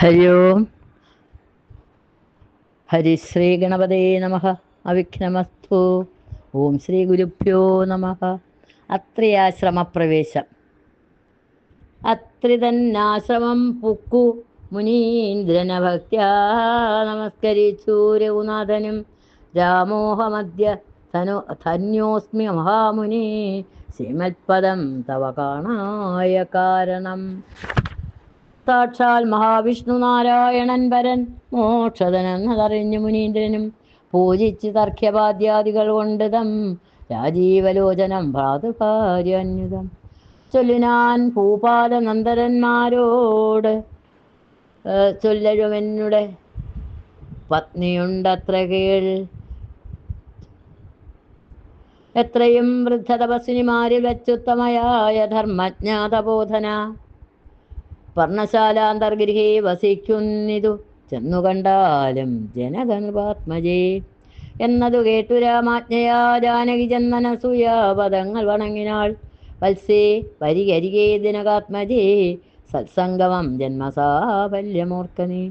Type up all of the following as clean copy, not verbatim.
ഹരി ഓം. ഹരിശ്രീ ഗണപതേ നമഃ. അവിഘ്നമസ്തു. ഓം ശ്രീ ഗുരുഭ്യോ നമഃ. അത്രിയാശ്രമപ്രവേശം. അത്രിതന്നാശ്രമം പുക്കു മുനീന്ദ്രന ഭക്ത്യാ നമസ്കരിച്ചു രഘുനാഥനും രാമോഹമദ്യ ധന്യോസ്മി മഹാമുനി ശ്രീമത്പദം തവ കാണായ കാരണം. സാക്ഷാൽ മഹാവിഷ്ണു നാരായണൻ പരൻ മോക്ഷതനെന്നതറിഞ്ഞു മുനീന്ദ്രനും പൂജിച്ച് തർക്യപാദ്യാദികൾ കൊണ്ട് തം രാജീവലോചനം ഭ്രാതൃഭാര്യാന്യുതം ചൊല്ലിനാൻ ഭൂപാലനന്ദരന്മാരോട് ചൊല്ലഴുമെന്നുടെ പത്നിയുണ്ടത്ര കേൾ. എത്രയും വൃദ്ധതപസ്വിനിമാരിൽ വച്ചുത്തമയായ ധർമ്മജ്ഞാതബോധന പർണശാലാന്തർഗൃഹേ വസിക്കുന്നിതു ചെന്നു കണ്ടാലും ജനകനൃപാത്മജേ എന്നതു കേട്ടു രാമാജ്ഞയാ ജാനകി ചന്ദനസൂയാ പദങ്ങൾ വണങ്ങിനാൾ. വത്സേ പരികരികേ ദിനകാത്മജേ സത്സംഗമം ജന്മസാഫല്യമോർക്കനീ.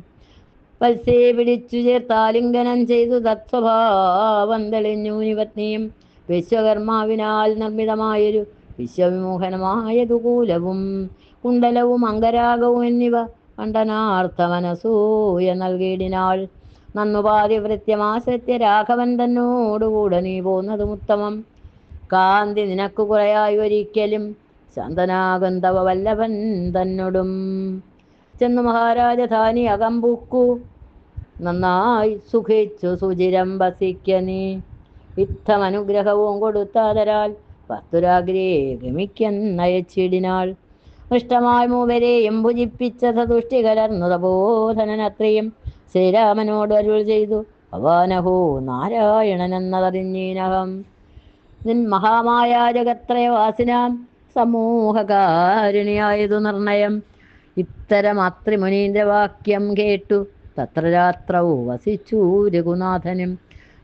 വത്സേ പിടിച്ചു ചേർത്താലിംഗനം ചെയ്തു തത്സ്വഭാവം തെളിഞ്ഞു നിപത്നിയും വിശ്വകർമാവിനാൽ നിർമ്മിതമായൊരു വിശ്വവിമോഹനമായതു കൂലവും കുണ്ടലവും അംഗരാഗവും എന്നിവ കണ്ടനാർത്ഥമനസൂയ നൽകിയിടിനാൾ. നന്നുപാതിവൃത്യമാസത്യ രാഘവൻ തന്നോടുകൂടെ നീ പോന്നതും ഉത്തമം. കാന്തി നിനക്കു കുറയായി ഒരിക്കലും ശാന്തനാകും തവ വല്ലഭൻ തന്നോടും. ചെന്നു മഹാരാജധാനി അകമ്പുക്കു നന്നായി സുഖിച്ചു സുചിരം വസിക്ക നീ. യുദ്ധമനുഗ്രഹവും കൊടുത്താതരാൽ പത്തുരാഗ്രേ ഗമിക്കെന്നയച്ചിടിനാൾ. ഇഷ്ടമായി മൂവരെയും ഭുജിപ്പിച്ച സതുഷ്ടി കലർന്നു തപോധനനത്രയും ശ്രീരാമനോട് അരുൾ ചെയ്തു ഭവാനഹോ നാരായണൻ എന്നതറിഞ്ഞീനഹം. നിൻ മഹാമായ ജഗത്രയവാസിനാം സമൂഹകാരുണിയായതു നിർണയം. ഇത്തരം അത്രിമുനീന്ദ്രവാക്യം കേട്ടു തത്ര രാത്രവും വസിച്ചു രഘുനാഥനും.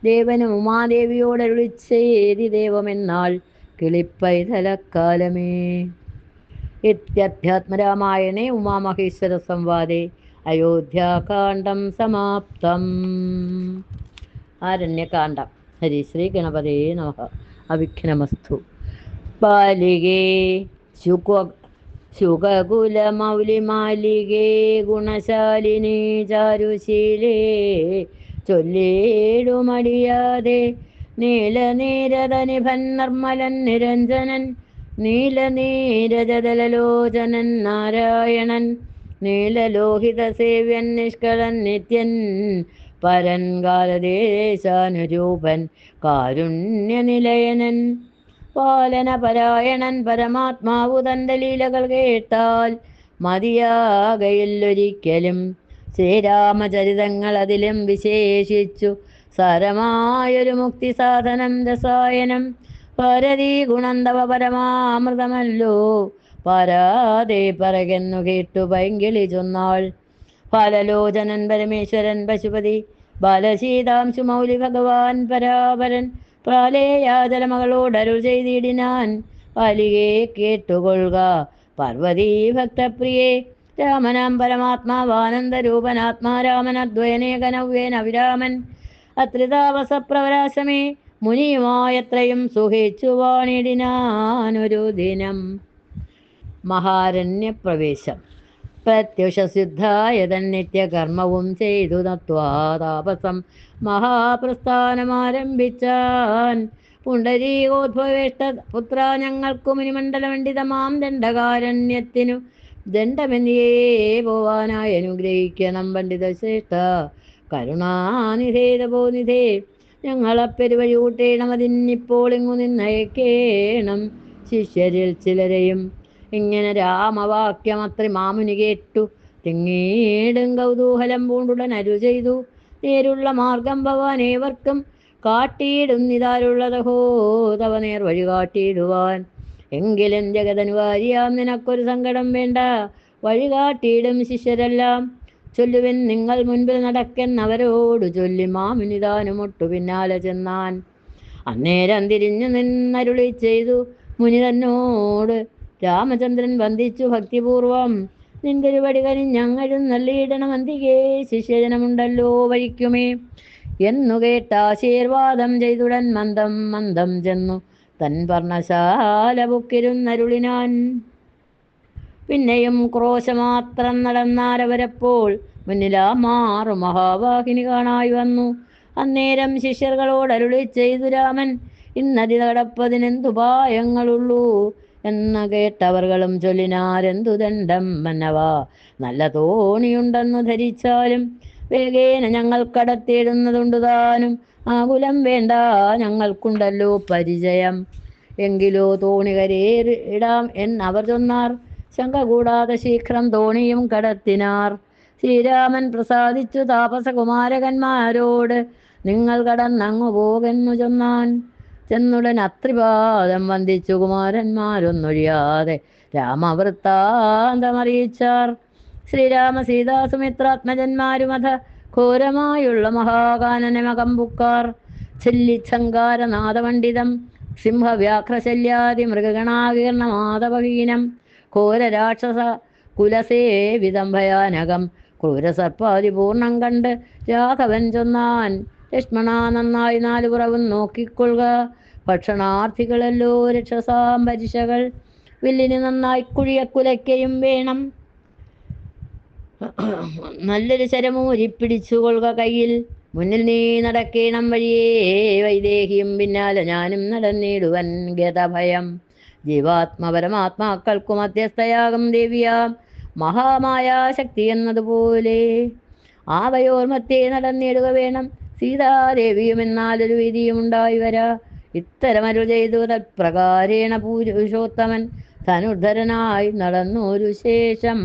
ദേവനും ഉമാദേവിയോടരുളിച്ചേതി ദേവമെന്നാൾ കിളിപ്പൈതലക്കാലമേ. ഇത്യധ്യാത്മരാമായണേ ഉമാമഹേശ്വര സംവാദേ അയോധ്യാകാന്ഡം സമാപ്തം. ആരണ്യകാന്ഡം. ഹരി ശ്രീ ഗണപതേ നമഃ. അവിഘ്നമസ്തു. ബാലികേ ശുകകുലമൗലിമാലികേ ഗുണശാലിനി ചാരുശീലേ ചൊല്ലേടുമടിയാതെ നീലനീരതനിഭൻ നിർമ്മലൻ നിരഞ്ജനൻ നീലനീരജദലലോചനൻ നാരായണൻ നീലലോഹിത സേവ്യൻ നിഷ്കളൻ നിത്യൻ പരൻ കാലദേശാനുരൂപൻ കാരുണ്യനിലയനൻ പാലനപരായണൻ പരമാത്മാവു തൻ്റെ ലീലകൾ കേട്ടാൽ മതിയാകയില്ലൊരിക്കലും. ശ്രീരാമചരിതങ്ങൾ അതിലും വിശേഷിച്ചു സാരമായൊരു മുക്തി സാധനം രസായനം. ഭാരതീ ഗുണന്തവ പരമാമൃതമല്ലോ പാരാതെ പറകെന്നു കേട്ടു പൈങ്കിളി ചൊന്നാൾ. ബാലലോചനൻ പരമേശ്വരൻ പശുപതി ബാലശീതാംശു മൗലി ഭഗവാൻ പരാപരൻ പ്രാലേയാചലമകളോടരുൾ ചെയ്തിടിനാൻ. ബാലികയെ കേട്ടുകൊള്ളുക പാർവതീ ഭക്തപ്രിയേ. രാമനാം പരമാത്മാവാനന്ദരൂപനാത്മാരാമനദ്വയനേകനവ്യേന വിരാമൻ അത്രിതാപസപ്രവരാശമേ മുനിയുമായത്രയും സുഖിച്ചു വാണിടിനാനൊരു ദിനം. മഹാരണ്യപ്രവേശം. പ്രത്യുഷസിദ്ധായ തന്നിത്യകർമ്മവും ചെയ്തു നത്വാതാപസം മഹാപ്രസ്ഥാനമാരംഭിച്ചാൻ. പുണ്ടരീകോദ്ഭവേഷ്ട പുത്ര ഞങ്ങൾക്കു മുനിമണ്ഡലമണ്ഡിതമാം ദണ്ഡകാരണ്യത്തിനു ദണ്ഡമെന്നിയേ പോവാനായി അനുഗ്രഹിക്കണം പണ്ഡിതശ്രേഷ്ഠ. കരുണാനിധേതപോനിധേ ഞങ്ങളപ്പെരുവഴി കൂട്ടേണം. അതിന്നിപ്പോൾ ഇങ്ങു നിന്നയക്കേണം ശിഷ്യരിൽ ചിലരെയും. ഇങ്ങനെ രാമവാക്യം അത്രി മാമുനി കേട്ടു തിങ്ങീടും കൗതൂഹലം പൂണ്ടുടൻ അരുൾ ചെയ്തു നേരുള്ള മാർഗം ഭവാൻ ഏവർക്കും കാട്ടിയിടുന്നിതാരുള്ളതഹോ തവ നേർ വഴി കാട്ടിയിടുവാൻ. എങ്കിലും ജഗതനുവാരിയാം നിനക്കൊരു സങ്കടം വേണ്ട, വഴികാട്ടിയിടും ശിഷ്യരെല്ലാം. ചൊല്ലുവിൻ നിങ്ങൾ മുൻപിൽ നടക്കെന്നവരോടു ചൊല്ലി മാമുനിതാനുമൊട്ടു പിന്നാലെ ചെന്നാൻ. അന്നേരം തിരിഞ്ഞു നിന്നരുളി ചെയ്തു മുനി തന്നോട് രാമചന്ദ്രൻ വന്ദിച്ചു ഭക്തിപൂർവം നിന്തിരുവടി കനിഞ്ഞങ്ങഴും നല്ലിയിടണം അന്തികേ ശിഷ്യജനമുണ്ടല്ലോ വഴിക്കുമേ എന്നു കേട്ട ആശീർവാദം ചെയ്തുടൻ മന്ദം മന്ദം ചെന്നു തൻ പർണശാല പൊക്കിരുന്നരുളിനാൻ. പിന്നെയും ക്രോശമാത്രം നടന്നാരവരപ്പോൾ മുന്നിലാ മാറു മഹാവാഹിനി കാണായി വന്നു. അന്നേരം ശിഷ്യർകളോട് അരുളി ചെയ്തു രാമൻ, ഇന്നതി നടപ്പതിനെന്തുപായങ്ങളുള്ളൂ എന്ന് കേട്ടവർകളും ചൊല്ലിനാരെന്തു ദണ്ഡം മന്നവാ, നല്ല തോണിയുണ്ടെന്നു ധരിച്ചാലും വേഗേന ഞങ്ങൾ കടത്തിയിടുന്നതുണ്ടു താനും. ആകുലം വേണ്ട, ഞങ്ങൾക്കുണ്ടല്ലോ പരിചയം. എങ്കിലോ തോണി കരേറിടാം എന്നവർ ചൊന്നാർ. ശങ്ക കൂടാതെ ശീഘ്രം തോണിയും കടത്തിനാർ. ശ്രീരാമൻ പ്രസാദിച്ചു താപസകുമാരകന്മാരോട്, നിങ്ങൾ കടന്നങ്ങു പോകെന്നു ചൊന്നാൻ. ചെന്നുടൻ അത്രിപാദം വന്ദിച്ചു കുമാരന്മാരൊന്നൊഴിയാതെ രാമവൃത്താന്തമറിയിച്ചാർ. ശ്രീരാമ സീതാസുമിത്രാത്മജന്മാരുമഥ ഘോരമായുള്ള മഹാകാനനമകമ്പുക്കാർ. ചെല്ലിച്ഛങ്കാരനാദപണ്ഡിതം സിംഹവ്യാഘ്രശല്യാദി മൃഗഗണാകീർണമാധവഹീനം ഘോരരാക്ഷസ കുലസേവിതം ഭയാനകം ക്രൂരസർപ്പാതിപൂർണം കണ്ട് രാഘവൻ ചൊന്നാൻ, ലക്ഷ്മണ നന്നായി നാലുപുറവും നോക്കിക്കൊള്ളുക. ഭക്ഷണാർത്ഥികളല്ലോ രക്ഷസാം പരിശകൾ, വില്ലിന് നന്നായി കുഴിയക്കുലയ്ക്കയും വേണം. നല്ലൊരു ശരമൂരിപ്പിടിച്ചുകൊള്ളുക കയ്യിൽ. മുന്നിൽ നീ നടക്കേണം വഴിയേ വൈദേഹിയും പിന്നാലെ ഞാനും നടന്നിടുവൻ ഗതഭയം. ജീവാത്മപരമാത്മാക്കൾക്കു മധ്യസ്ഥയാകും ദേവിയാം മഹാമായാശക്തി എന്നതുപോലെ ആവയോർമധ്യേ നടന്നിടുക വേണം. സീതാദേവിയും എന്നാലൊരു വിധിയും ഉണ്ടായി വരാ. ഇത്തരമരു ചെയ്തു തത്പ്രകാരേണ പുരുഷോത്തമൻ ധനുർധരനായി നടന്നൊരു ശേഷം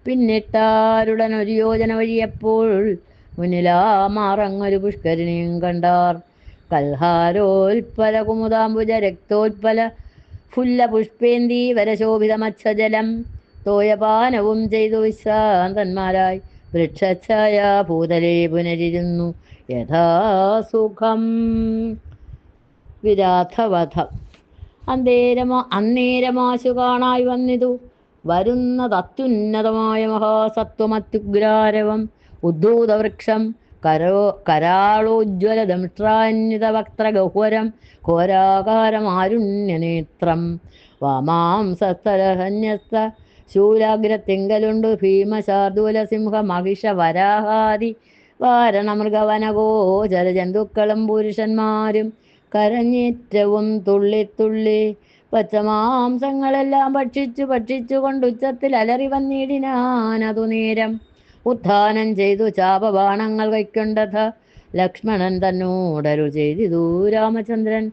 പിന്നിട്ടാരുടൻ ഒരു യോജന വഴിയപ്പോൾ മുന്നിലാ മാറങ്ങൊരു പുഷ്കരിണിയും കണ്ടാർ. കൽഹാരോൽപ്പല കുമുദാംബുജ രക്തോൽപ്പല ഫുല്ല പുഷ്പേന്ദി വരശോഭിത മത്സ്യജലം തോയപാനവും ചെയ്തു വിശ്രാന്തന്മാരായി വൃക്ഷഛായ ഭൂതലേ പുനരിരുന്നു യഥാസുഖം. വിരാധവധം. അന്നേരമാശു കാണായി വന്നിതു വരുന്നതത്യുന്നതമായ മഹാസത്വമത്യുഗ്രാരവം ഉദ്ധൂതവൃക്ഷം കരാളോജ്വലദംഷ്ട്രാന്വിതവക്ത്രഗഹ്വരം ഘോരാകാരമാരുണ്യനേത്രം വാമാംസസ്ഥലഹന്യസ്ത ശൂലാഗ്രത്തിങ്കലുണ്ടു ഭീമശാർദൂല സിംഹ മഹിഷ വരാഹാദി വാരണമൃഗവനഗോചര ജന്തുക്കളും പുരുഷന്മാരും കരഞ്ഞേറ്റവും തുള്ളിത്തുള്ളി പച്ചമാംസങ്ങളെല്ലാം ഭക്ഷിച്ചു കൊണ്ടുച്ചത്തിൽ അലറി വന്നിടിനാനതു നേരം. ഉത്ഥാനം ചെയ്തു ചാപബാണങ്ങൾ കൈക്കൊണ്ടഥ ലക്ഷ്മണൻ തന്നോടരു ചെയ്തിതു രാമചന്ദ്രൻ.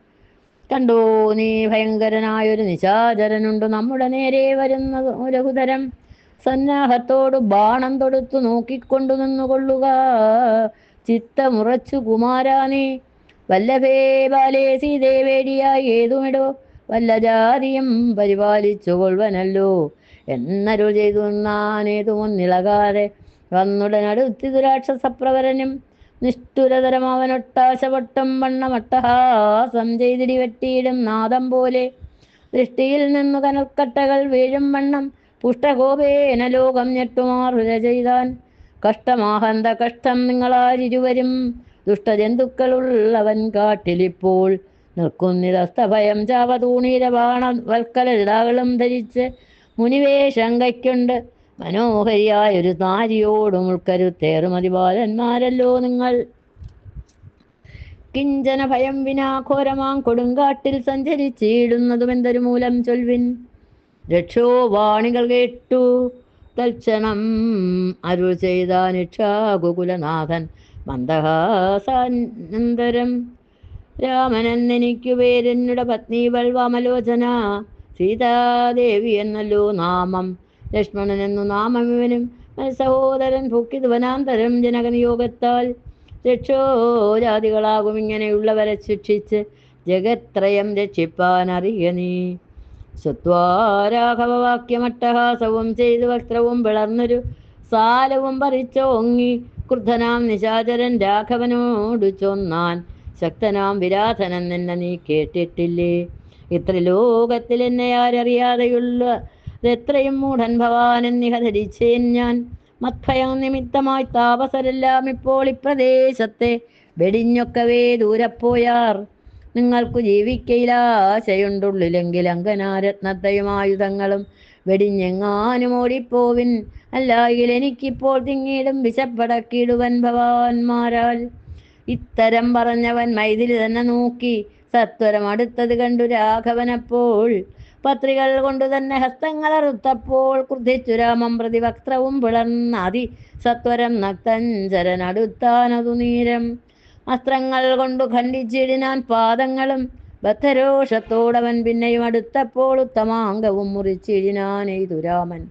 കണ്ടോ നീ ഭയങ്കരനായൊരു നിശാചരനുണ്ടു നമ്മുടെ നേരെ വരുന്നത് രഘുതരം. സന്നാഹത്തോടു ബാണം തൊടുത്തു നോക്കിക്കൊണ്ടു നിന്നുകൊള്ളുക. ചിത്തമുറച്ചു കുമാരാ നീ വല്ലഭേ ബാലേ സീതേ വേടിയായി ഏതുമിടോ വല്ല ജാതിയും പരിപാലിച്ചു കൊള്ളുവനല്ലോ എന്നരു ചെയ്തു നാനേതുമൊന്നിളകാതെ വന്നുടനടുത്തിതു രാക്ഷസപ്രവരനും നിഷ്ഠുരതരം അവനൊട്ടാശവട്ടം വണ്ണമട്ടഹാസം ചെയ്തിടി വെട്ടിയിടും നാദം പോലെ ദൃഷ്ടിയിൽ നിന്നു കനൽക്കട്ടകൾ വീഴും വണ്ണം പുഷ്ടകോപേന ലോകം ഞെട്ടുമാറുര ചെയ്താൻ. കഷ്ടമാഹന്ത കഷ്ടം നിങ്ങളാരിരുവരും ദുഷ്ടജന്തുക്കളുള്ളവൻ കാട്ടിലിപ്പോൾ നിൽക്കുന്നിതസ്തഭയം ചാവതൂണീര ബാണവൽക്കലകളും ധരിച്ച് മുനിവേഷം കൈക്കൊണ്ട് മനോഹരിയായൊരു നാരിയോടും ഉൾക്കരുത്തേറുമതിബാലന്മാരല്ലോ നിങ്ങൾ. കിഞ്ചന ഭയം വിനാഘോരമാം കൊടുങ്കാട്ടിൽ സഞ്ചരിച്ചിടുന്നതുമെന്തൊരു മൂലം ചൊൽവിൻ. രക്ഷോവാണികൾ കേട്ടു തൽക്ഷണം അരുൾ ചെയ്ത നിക്ഷാകുകുലനാഥൻ മന്ദഹാസാനന്തരം. രാമനെന്നെനിക്കു പേരെന്നുടെ പത്നി വൽവാമലോചന സീതാദേവി എന്നല്ലോ നാമം. ലക്ഷ്മണനെന്നു നാമം ഇവനും സഹോദരൻ ഭുക്കിത് വനാന്തരം ജനകനിയോഗത്താൽ. രക്ഷോജാതികളാകും ഇങ്ങനെയുള്ളവരെ ശിക്ഷിച്ച് ജഗത്രയം രക്ഷിപ്പാൻ അറിയ നീ. ശ്രുത്വാരാഘവവാക്യമട്ടഹാസവും ചെയ്തു വസ്ത്രവും പിളർന്നൊരു സാലവും പറിച്ചോങ്ങി ക്രുദ്ധനാം നിശാചരൻ രാഘവനോടു ചൊന്നാൻ, ശക്തനാം വിരാധനൻ നിന്നെ നീ കേട്ടിട്ടില്ലേ? ഇത്ര ലോകത്തിൽ എന്നെ ആരറിയാതെയുള്ള എത്രയും മൂഢൻ ഭവാൻ എന്നിഹ ധരിച്ചേൻ ഞാൻ. മത്ഭയം നിമിത്തമായി താപസരെല്ലാം ഇപ്പോൾ ഇപ്രദേശത്തെ വെടിഞ്ഞൊക്കവേ ദൂരപ്പോയാർ. നിങ്ങൾക്കു ജീവിക്കയിലാശയുണ്ടുള്ളിലെങ്കിൽ അങ്കനാരത്നത്തെയും ആയുധങ്ങളും വെടിഞ്ഞെങ്ങാനും ഓടിപ്പോവിൻ. അല്ലായിൽ എനിക്കിപ്പോൾ തിങ്ങിയിടും വിശപ്പടക്കിടുവൻ ഭവാന്മാരാൽ. ഇത്തരം പറഞ്ഞവൻ മൈഥിലി തന്നെ നോക്കി സത്വരം അടുത്തത് കണ്ടു രാഘവനപ്പോൾ. പത്രികൾ കൊണ്ടു തന്നെ ഹസ്തങ്ങളറുത്തപ്പോൾ ക്രുദ്ധിച്ചു രാമം പ്രതി വക്ത്രവും പിളർന്നാതി സത്വരം നക്തഞ്ചരനടുത്താനതു നീരം. അസ്ത്രങ്ങൾ കൊണ്ടു ഖണ്ഡിച്ചിടിനാൻ പാദങ്ങളും ബദ്ധരോഷത്തോടവൻ പിന്നെയും അടുത്തപ്പോൾ ഉത്തമാംഗവും മുറിച്ചിടിനാനെയ്തു രാമൻ.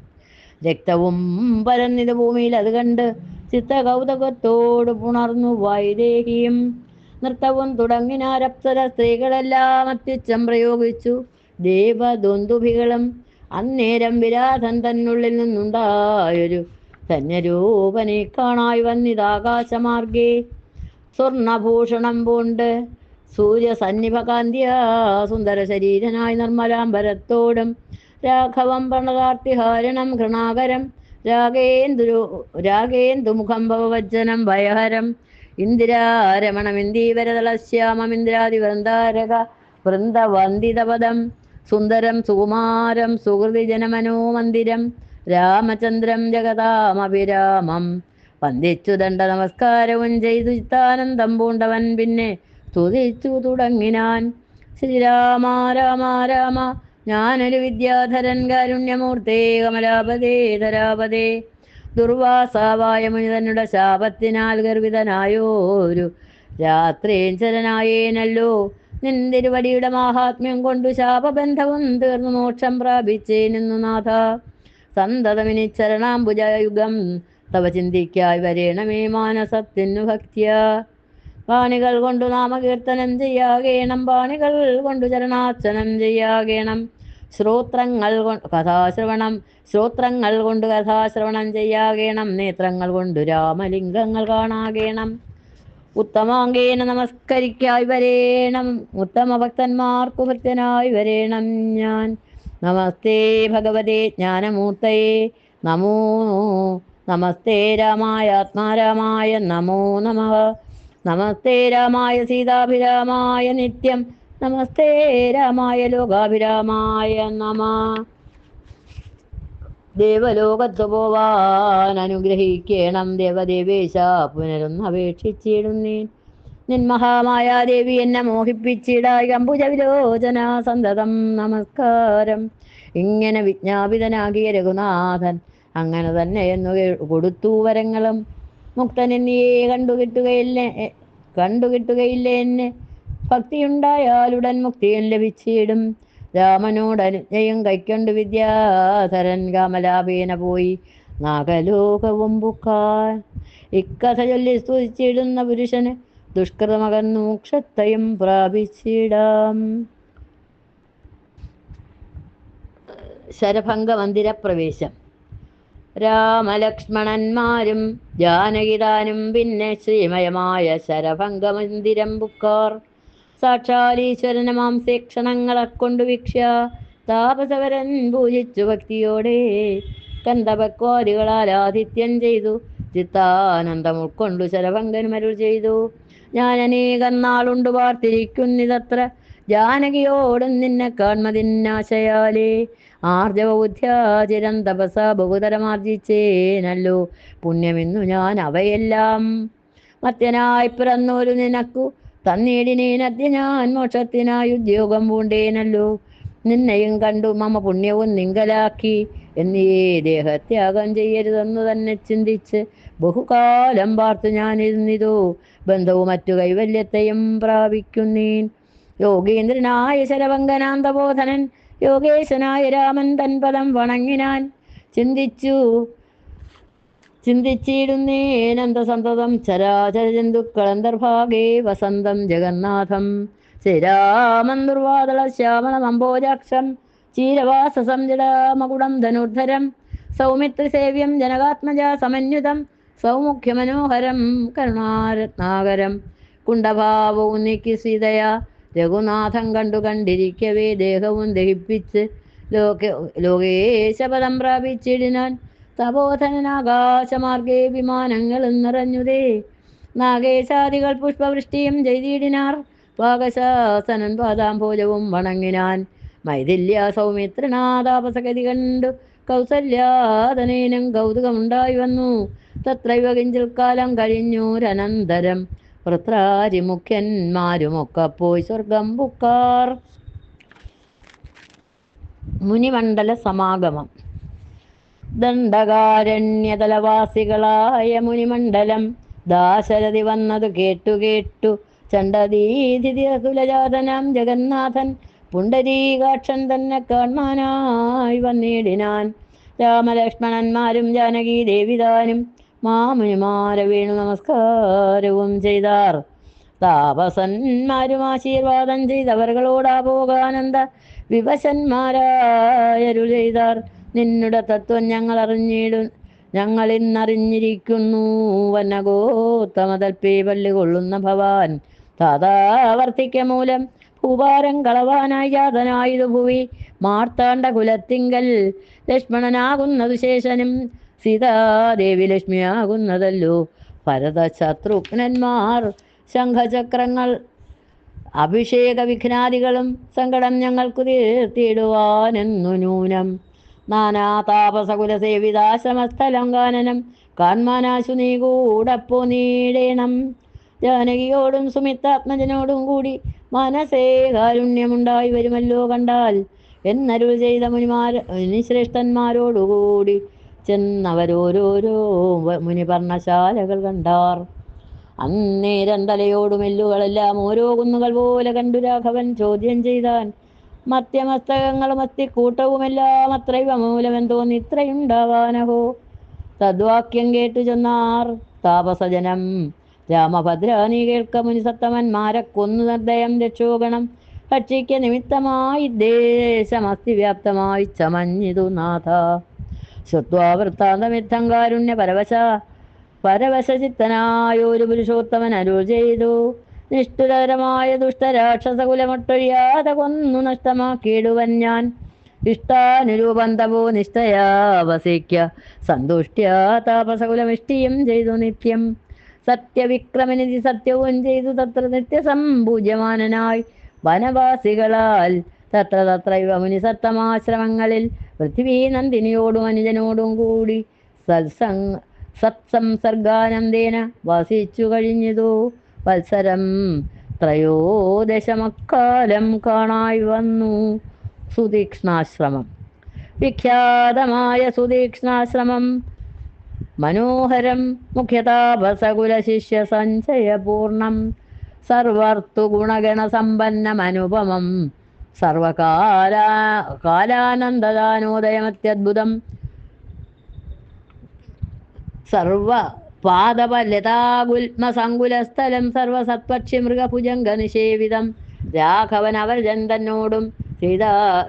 രക്തവും പരന്നിത് ഭൂമിയിൽ അത് കണ്ട് ചിത്തകൗതുകത്തോട് പുണർന്നു വൈദേഹിയും. നൃത്തവും തുടങ്ങിനാരപ്സര സ്ത്രീകളെല്ലാം അത്യുച്ചം പ്രയോഗിച്ചു ദേവദുന്ദുഭികളും. അന്നേരം വിരാധൻ തന്നുള്ളിൽ നിന്നുണ്ടായൊരു ധന്യരൂപനെ കാണായി വന്നിതാകാശമാർഗേ. സ്വർണഭൂഷണം പൂണ്ട് സൂര്യസന്നിഭകാന്തിയാ സുന്ദര ശരീരനായി നിർമ്മലാംബരത്തോടും രാഘവം പ്രണതാർത്തിഹാരണം ഘൃണാകരം രാഗേന്ദുമുഖം ഭവവജ്ജനം ഭയഹരം. ഇന്ദിരാരമണം ഇന്ദീവരതളശ്യാമം ഇന്ദ്രാദിവൃന്ദാരക വൃന്ദവന്ദിതപദം സുന്ദരം സുകുമാരം സുഹൃതി ജനമനോമന്ദിരം രാമചന്ദ്രം ജഗതാമഭിരാമം. വന്ദിച്ചു ദണ്ഡ നമസ്കാരവും ചെയ്തു ചിത്താനന്ദം പൂണ്ടവൻ പിന്നെ സ്തുതിച്ചു തുടങ്ങിനാൻ. ശ്രീരാമ രാമ രാമ ഞാനൊരു വിദ്യാധരൻ കാരുണ്യമൂർത്തേ കമലാപതേ ധരാപതേ. ദുർവാസാവായ മുനിതനുടെ ശാപത്തിനാൽ ഗർവിതനായോരു രാത്രീഞ്ചരനായേനല്ലോ. നിന്തിരുവടിയുടെ മാഹാത്മ്യം കൊണ്ടു ശാപബന്ധവും തീർന്നു മോക്ഷം പ്രാപിച്ചേനെന്നു നാഥ. സന്തതമിനി ചരണാംബുജയുഗം തവ ചിന്തിക്കായി വരേണമേ മാനസത്തിനു ഭക്തിയ. പാണികൾ കൊണ്ടു നാമകീർത്തനം ചെയ്യാകേണം പാണികൾ കൊണ്ടു ചരണാർച്ചനം ചെയ്യാകേണം. ശ്രോത്രങ്ങൾ കൊണ്ട് കഥാശ്രവണം ചെയ്യാകേണം. നേത്രങ്ങൾ കൊണ്ടു രാമലിംഗങ്ങൾ കാണാകേണം. ഉത്തമാംഗേന നമസ്കരിക്കായി വരേണം. ഉത്തമ ഭക്തന്മാർക്കു ഭക്തനായി വരേണം ഞാൻ. നമസ്തേ ഭഗവതേ ജ്ഞാനമൂർത്തയേ നമോ നമസ്തേ രാമായ ആത്മാരാമായ നമോ നമഃ. നമസ്തേ രാമായ സീതാഭിരാമായ നിത്യം നമസ്തേ രാമായ ലോകാഭിരാമായ നമ. ദേവലോകത്തു പോവാൻ അനുഗ്രഹിക്കണം ദേവദേവേശ പുനരൊന്നപേക്ഷിച്ചിടുന്നേൻ. നിന്മഹാമായാദേവി എന്നെ മോഹിപ്പിച്ചിടായി അംബുജ വിലോചന സന്തതം നമസ്കാരം. ഇങ്ങനെ വിജ്ഞാപിതനാകിയ രഘുനാഥൻ അങ്ങനെ തന്നെ എന്നു കൊടുത്തു വരങ്ങളും. മുക്തനെന്നിയെ കണ്ടുകിട്ടുകയില്ല എന്നെ ഭക്തിയുണ്ടായാലുടൻ മുക്തിയും ലഭിച്ചിടും. രാമനോടനുജ്ഞയും കൈക്കൊണ്ടു വിദ്യാധരൻ കാമലാഭേന പോയി നാഗലോകവും പുക്കാൻ. ഇക്കഥ ചൊല്ലി സ്തുതിച്ചിടുന്ന പുരുഷന് ദുഷ്കൃതമകന്നു മോക്ഷത്തെയും പ്രാപിച്ചിടാം. ശരഭംഗ മന്ദിരപ്രവേശം. രാമലക്ഷ്മണന്മാരും ജാനകിതാനും പിന്നെ ശ്രീമയമായ ശരഭംഗ മന്ദിരം പുക്കാർ. സാക്ഷാലീശ്വരന മാംസേക്ഷണങ്ങളെ കൊണ്ടു വീക്ഷ്യ താപസവരൻ പൂജിച്ചു ഭക്തിയോടെ കന്ദപക്വാദികളാൽ ആതിഥ്യം ചെയ്തു ചിത്താനന്ദം ഉൾക്കൊണ്ടു ശരഭംഗനുമരുൾ ചെയ്തു. ഞാൻ അനേകം നാളുണ്ടു പാർത്തിരിക്കുന്നിതത്ര ജാനകിയോടും നിന്നെ കാൺമതിന്നാശയാലേ. ആർജവബുദ്ധ്യാചിരം തപസ ബഹുതരമാർജിച്ചേനല്ലോ പുണ്യമെന്നു ഞാൻ അവയെല്ലാം. മത്യനായി പിറന്നോരു നിനക്കു തന്നീടിനേനദ്യ ഞാൻ മോക്ഷത്തിനായി ഉദ്യോഗം പൂണ്ടേനല്ലോ. നിന്നെയും കണ്ടു മമ പുണ്യവും നിങ്കലാക്കി എന്നീ ദേഹത്യാഗം ചെയ്യരുതെന്നു തന്നെ ചിന്തിച്ച് ബഹുകാലം പാർത്തു ഞാനിരുന്നിതോ ബന്ധവും മറ്റു കൈവല്യത്തെയും പ്രാപിക്കുന്നേൻ. യോഗേന്ദ്രനായ ശരഭംഗനാന്തബോധനൻ യോഗേശനായ രാമൻ തൻ പദം വണങ്ങിനാൻ. ചിന്തിച്ചിടുന്നേനന്തസന്തതം ചരാചര ജന്തുക്കളന്തർഭാഗേ വസന്തം ജഗന്നാഥം. ശ്രീരാമൻ ദുർവാദള ശ്യാമളമംബോജാക്ഷം ചീരവാസസം ജടാമകുടം ധനുർധരം സൗമിത്രിസേവ്യം ജനകാത്മജ സമന്യുതം സൗമുഖ്യമനോഹരം കരുണാരത്നാകരം. കുണ്ഠഭാവവും നീക്കി സീതയാ രഘുനാഥം കണ്ടിരിക്കവേ ദേഹവും ദഹിപ്പിച്ച് ലോകേശപദം പ്രാപിച്ചിടിനാൻ. തപോധനാകാശമാർഗേ വിമാനങ്ങളും നിറഞ്ഞുതേ. നാഗേശാദികൾ പുഷ്പവൃഷ്ടിയും ചെയ്തിടിനാർ. പാകശാസനൻ പാദാംഭോജവും വണങ്ങിനാൻ. മൈഥില്യ സൗമിത്രനാഥാപസഗതി കണ്ടു കൗസല്യാതനേനം കൗതുകമുണ്ടായി വന്നു. തത്രൈവ കിഞ്ചിൽ കാലം കഴിഞ്ഞൂരനന്തരം വൃത്രാരിമുഖ്യന്മാരുമൊക്കെ പോയി സ്വർഗം പുക്കാർ. മുനിമണ്ഡല സമാഗമം. ദണ്ഡകാരണ്യതലവാസികളായ മുനിമണ്ഡലം ദാശരഥി വന്നതു കേട്ടു ചണ്ഡദീതിരതുലജാതനാം ജഗന്നാഥൻ പുണ്ടരീകാക്ഷൻ തന്നെ കാൺമാനായി വന്നിടിനാൻ. രാമലക്ഷ്മണന്മാരും ജാനകി ദേവിതാനും മാമുനിമാരെ വീണു നമസ്കാരവും ചെയ്താർ. താപസന്മാരും ആശീർവാദം ചെയ്തവർകളോടാ പോകാനന്ദ വിവശന്മാരായരുൾ ചെയ്താർ. നിന്നുടെ തത്വം ഞങ്ങളിന്നറിഞ്ഞിരിക്കുന്നു. വന്നഗോത്തമതൽപ്പേ പള്ളി കൊള്ളുന്ന ഭവാൻ താതാവർത്തിക്ക മൂലം ഭൂഭാരം കളവാനായി ജാതനായതു ഭുവി മാർത്താണ്ഡ കുലത്തിങ്കൽ ലക്ഷ്മണനാകുന്നതു ശേഷനും സീതാദേവി ലക്ഷ്മിയാകുന്നതല്ലോ. ഭരത ശത്രുഘ്നന്മാർ ശംഖചക്രങ്ങൾ അഭിഷേക വിഘ്നാദികളും സങ്കടം ഞങ്ങൾക്കു തീർത്തിടുവാനെന്നു നൂനം. നാനാ താപസകുലസേവിതാശ്രമസ്ഥലങ്കാനനം കാൺമാനാശു നീ കൂടപ്പോ നീടേണം. ജാനകിയോടും സുമിത്താത്മജനോടും കൂടി മനസ്സേ കാരുണ്യമുണ്ടായി വരുമല്ലോ കണ്ടാൽ എന്നരുൾ ചെയ്ത മുനിശ്രേഷ്ഠന്മാരോടുകൂടി ചെന്നവരോരോരോ മുനിപർണശാലകൾ കണ്ടാർ. അന്നേരം തലയോടും എല്ലുകളെല്ലാം ഓരോ കുന്നുകൾ പോലെ കണ്ടു രാഘവൻ ചോദ്യം ചെയ്താൻ. മധ്യമസ്തകങ്ങളും അസ്ഥിക്കൂട്ടവുമെല്ലാം അത്രൈവ മൂലമെന്തോന്ന് ഇത്രയുണ്ടാവാനഹോ. തദ്വാക്യം കേട്ടു ചെന്നാർ താപസജനം. രാമഭദ്ര നീ കേൾക്ക, മുനിസത്തമന്മാരെ കൊന്നു നിർദ്ദയം രക്ഷോഗണം ഭക്ഷിക്ക നിമിത്തമായി ദേശമസ്തി വ്യാപ്തമായി ചമഞ്ഞിതു നാഥ. ശ്രുത്വാ വൃത്താന്തമിത്തം കാരുണ്യ പരവശചിത്തനായൊരു പുരുഷോത്തമൻ അരുൾ ചെയ്തു. നിഷ്ഠുരകരമായ ദുഷ്ടരാക്ഷസകുലമൊട്ടൊഴിയാതെ കൊന്നു നഷ്ടമാക്കിയിടുവൻ ഞാൻ. ഇഷ്ടാനുരൂപം തപോ നിഷ്ഠയാ വസിക്ക സന്തുഷ്ട്യാ താപസകുലമിഷ്ടിയും ചെയ്തു നിത്യം. സത്യവിക്രമനിധി സത്യവും ചെയ്തു തത്ര നിത്യസംപൂജ്യമാനനായി വനവാസികളാൽ തത്രൈവ മുനിസത്തമാശ്രമങ്ങളിൽ പൃഥ്വീ നന്ദിനിയോടും അനുജനോടും കൂടി സത്സംസർഗാനന്ദേന വസിച്ചു കഴിഞ്ഞതു. വത്സരം ത്രയോദശമക്കാലം കാണായി വന്നു സുതീക്ഷ്ണാശ്രമം. വിഖ്യാതമായ സുതീക്ഷ്ണാശ്രമം മനോഹരം മുഖ്യതാപസകുല ശിഷ്യ സഞ്ചയപൂർണം സർവർത്തുഗുണഗണസമ്പന്നമനുപമം സർവകാലാനന്ദദാനോദയമത്യദ്ഭുതം സർവപാദപലതാഗുൽമസങ്കുലസ്ഥലം സർവസത്പക്ഷി മൃഗഭുജംഗ നിഷേവിതം. രാഘവൻ അവർജൻ തന്നോടും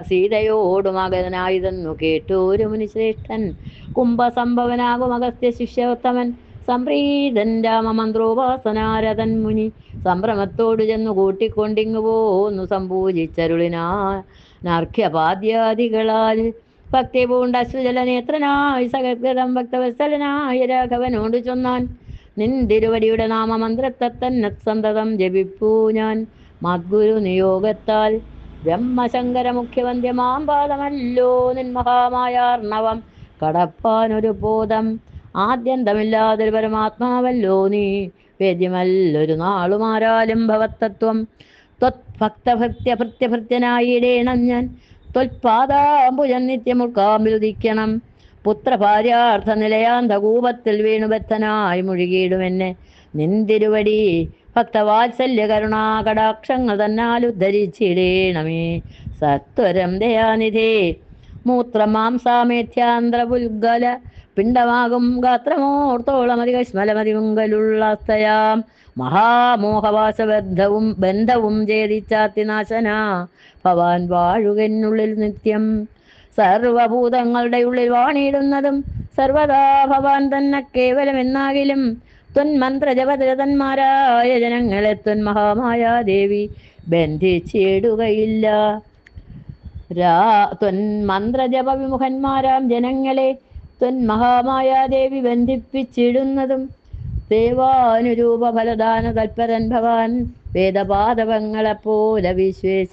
സീതയോടും അഗതനായതെന്നു കേട്ടോരു മുനിശ്രേഷ്ഠൻ. കുംഭസംഭവനാകും അഗസ്ത്യ ശിഷ്യോത്തമൻ സംപ്രീതൻ രാമമന്ത്രോപാസനാരതൻ മുനി സംഭ്രമത്തോടു ചെന്നു കൂട്ടിക്കൊണ്ടിങ്ങു പോന്നു സംപൂജിച്ചരുളിനാർഘ്യപാദ്യാദികളാൽ. ഭക്തി പൂണ്ട അശ്രുജലനേത്രനായി സകൃതം ഭക്തവത്സലനായ രാഘവനോട് ചൊന്നാൻ. നിന്തിരുവടിയുടെ നാമമന്ത്രത്തെ തന്നെ സന്തതം ജപിപ്പൂ ഞാൻ മദ്ഗുരു നിയോഗത്താൽ. ബ്രഹ്മശങ്കര മുഖ്യവന്ധ്യമാം പാദമല്ലോ നിൻ മഹാമായാർണവം കടപ്പാനൊരു ബോധം. ആദ്യന്തമില്ലാതൊരു പരമാത്മാവല്ലോ നീ, വേദ്യമല്ലൊരു നാളുമാരാലും ഭവത്തത്വം. ത്വത്ഭക്തഭൃത്യഭൃത്യഭൃത്യനായിടേണം ഞാൻ, ത്വൽപാദാംബുജൻ നിത്യമുൾക്കാമ്പിലുദിക്കണം. പുത്രഭാര്യാർത്ഥ നിലയാന്തകൂപത്തിൽ വീണുബദ്ധനായി മുഴുകിയിടുമെന്നെ നിന്തിരുവടി ഭക്തവാത്സല്യ കരുണാകടാക്ഷങ്ങൾ തന്നാൽ ഉദ്ധരിച്ചിടേണമേ സത്വരം ദയാനിധേ. മൂത്രമാംസാമേധ്യാന്ത്രപുൽഗല പിണ്ടമാകും ഗാത്രമോർത്തോളം അധികശ്മലമതിമുങ്കലുള്ളസ്തയാം മഹാമോഹവാസബന്ധവും ഛേദിച്ചാത്തിനാശന ഭവാൻ വാഴുകെന്നുള്ളിൽ നിത്യം. സർവഭൂതങ്ങളുടെ ഉള്ളിൽ വാണിയിടുന്നതും സർവദാ ഭവാൻ തന്നെ കേവലമെന്നാകിലും ത്വന്മന്ത്രജപതന്മാരായ ജനങ്ങളെ ത്വന്മഹാമായ ദേവി ബന്ധിച്ചിടുകയില്ല. ത്വന്മന്ത്രജപ വിമുഖന്മാരാം ജനങ്ങളെ ത്വന്മഹാമായാദേവി ബന്ധിപ്പിച്ചിടുന്നതും സേവാനുരൂപ ഫലദാന തൽപരൻ ഭവാൻ വേദപാദവങ്ങളെപ്പോലെ വിശ്വേശ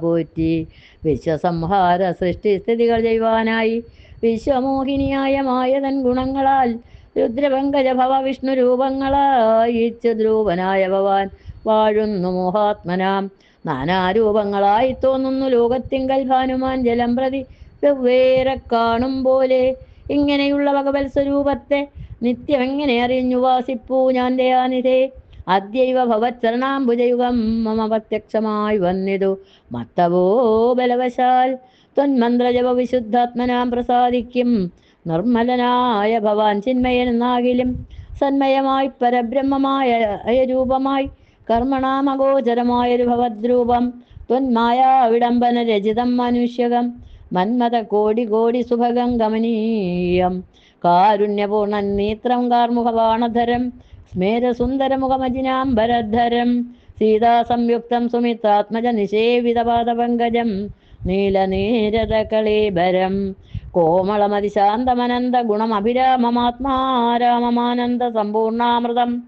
പോറ്റി വിശ്വസംഹാര സൃഷ്ടിസ്ഥിതികൾ ചെയ്യുവാനായി വിശ്വമോഹിനിയായ മായതൻ ഗുണങ്ങളാൽ രുദ്രപങ്കജ ഭവ വിഷ്ണു രൂപങ്ങളായിച്ചു ധ്രുവനായ ഭവാൻ വാഴുന്നു മോഹാത്മനാം നാനാരൂപങ്ങളായി തോന്നുന്നു ലോകത്തിങ്കൽ ഭാനുമാൻ ജലം പ്രതി വെവ്വേറെ കാണും പോലെ. ഇങ്ങനെയുള്ള ഭഗവത് സ്വരൂപത്തെ നിത്യം എങ്ങനെ അറിഞ്ഞു വാസിപ്പൂ ഞാൻ ദയാനിധേ. അദ്യൈവ ഭവച്ചരണാംബുജയുഗം മമ പ്രത്യക്ഷമായി വന്നിതു മത്തവോ ബലവശാൽ. ത്വന്മന്ത്രജപ വിശുദ്ധാത്മനാം പ്രസാദിക്കും നിർമ്മലനായ ഭവാൻ ചിന്മയനാകിലും സന്മയമായി പരബ്രഹ്മമായ രൂപമായി കർമ്മണാമഗോചരമായൊരു ഭവദ്രൂപം ത്വന്മായാ വിടംബന രചിതം മനുഷ്യകം മന്മത കോടി കോടി സുഭഗം ഗമനീയം കാരുണ്യപൂർണൻ നേത്രം കാർമുഖബാണധരം സ്മേരസുന്ദരമുഖമജിനാംബരധരം സീതാസംയുക്തം സുമിത്രാത്മജ നിഷേവിതപാദപങ്കജം നീലനീരതകളീഭരം കോമളമതിശാന്തമനന്ത ഗുണമഭിരാമമാത്മാരാമമാനന്ദ സമ്പൂർണാമൃതം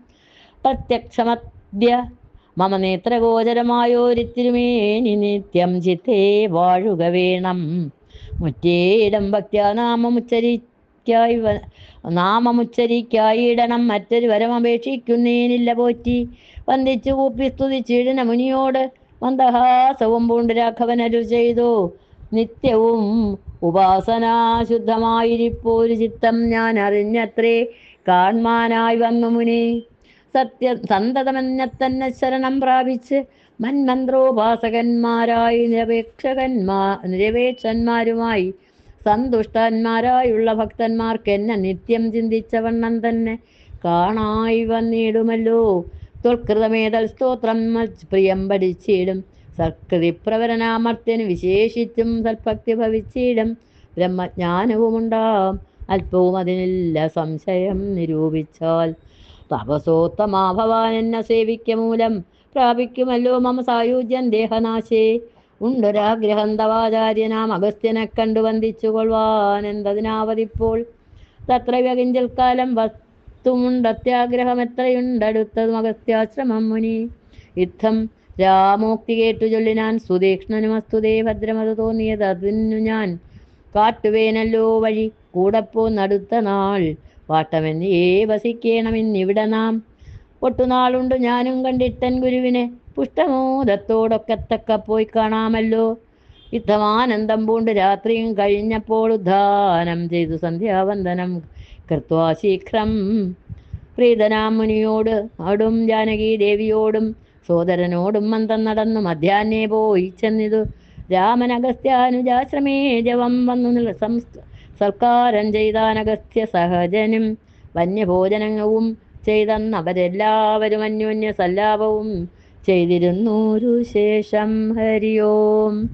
പ്രത്യക്ഷമദ്യ മമ നേത്രഗോചരമായോരിത്തിരുമേനി നിത്യം ചിത്തേ വാഴുക വേണം. മുറ്റേടം ഭക്ത്യാ നാമമുച്ചരിക്കായിടണം മറ്റൊരു വരമപേക്ഷിക്കുന്നേനില്ല പോറ്റി. വന്ദിച്ചു കൂപ്പി സ്തുതിച്ചിടന മുനിയോട് മന്ദഹാസവും പൂണ്ട് രാഘവനരു ചെയ്തു. നിത്യവും ഉപാസനാശുദ്ധമായിരിപ്പോരു ചിത്തം ഞാൻ അറിഞ്ഞത്രേ കാൺമാനായി വന്നു മുനി. സന്തതമെന്നെ തന്നെ ശരണം പ്രാപിച്ച് മന്മന്ത്രോപാസകന്മാരായി നിരപേക്ഷന്മാരുമായി സന്തുഷ്ടന്മാരായുള്ള ഭക്തന്മാർക്ക് എന്നെ നിത്യം ചിന്തിച്ച വണ്ണം തന്നെ കാണായി വന്നിടുമല്ലോ. ത്വൽകൃതമേതൽ സ്തോത്രം പ്രിയം പഠിച്ചിടും സത്കൃതിപ്രവരനാമർത്യന് വിശേഷിച്ചും സൽഭക്തി ഭവിച്ചിടും. ബ്രഹ്മജ്ഞാനവുമുണ്ടാം അല്പവും അതിനില്ല സംശയം നിരൂപിച്ചാൽ. തപസോത്തമാ ഭവാൻ എന്നെ സേവിക്ക മൂലം പ്രാപിക്കുമല്ലോ മമ സായുജ്യം ദേഹനാശേ. ഉണ്ടൊരാഗ്രഹം തവാചാര്യനാം അഗസ്ത്യനെ കണ്ടു വന്ദിച്ചു കൊള്ളുവാൻ എന്തതിനാവതിപ്പോൾ. തത്രവ്യ കിഞ്ചൽ കാലം വസ്തുമുണ്ടത്യാഗ്രഹം എത്രയുണ്ടടുത്തതും അഗസ്ത്യാശ്രമം മുനി. യുദ്ധം രാമോക്തി കേട്ടു ചൊല്ലിനാൻ സുതീക്ഷ്ണനുമസ്തുതേ ഭദ്രമത് തോന്നിയത് അതിനു ഞാൻ കാട്ടുവേനല്ലോ വഴി കൂടപ്പോ നടുത്ത നാൾ പാട്ടമെന്നേ വസിക്കേണമെന്നിവിടെ നാം. ഒട്ടുനാളുണ്ട് ഞാനും കണ്ടിട്ടൻ ഗുരുവിനെ പുഷ്ടമോദത്തോടൊക്കെ തക്ക പോയി കാണാമല്ലോ. യുദ്ധമാനന്ദം പൂണ്ട് രാത്രിയും കഴിഞ്ഞപ്പോൾ ഉദ്ധാനം ചെയ്തു സന്ധ്യാവന്ദനം കൃത്വാ ശീഘ്രം പ്രീതനാം മുനിയോട് അടും ജാനകി ദേവിയോടും സോദരനോടും മന്ദം നടന്നു മധ്യാഹ്നേ പോയി ചെന്നിതു. രാമൻ അഗസ്ത്യാനുജാശ്രമേ ജവം വന്നു സൽക്കാരം ചെയ്താനഗസ്ത്യ സഹജനും വന്യഭോജനവും ചെയ്തന്നവരെല്ലാവരും അന്യോന്യ സല്ലാപവും ചെയ്തിരുന്നൂരു ശേഷം. ഹരി ഓം.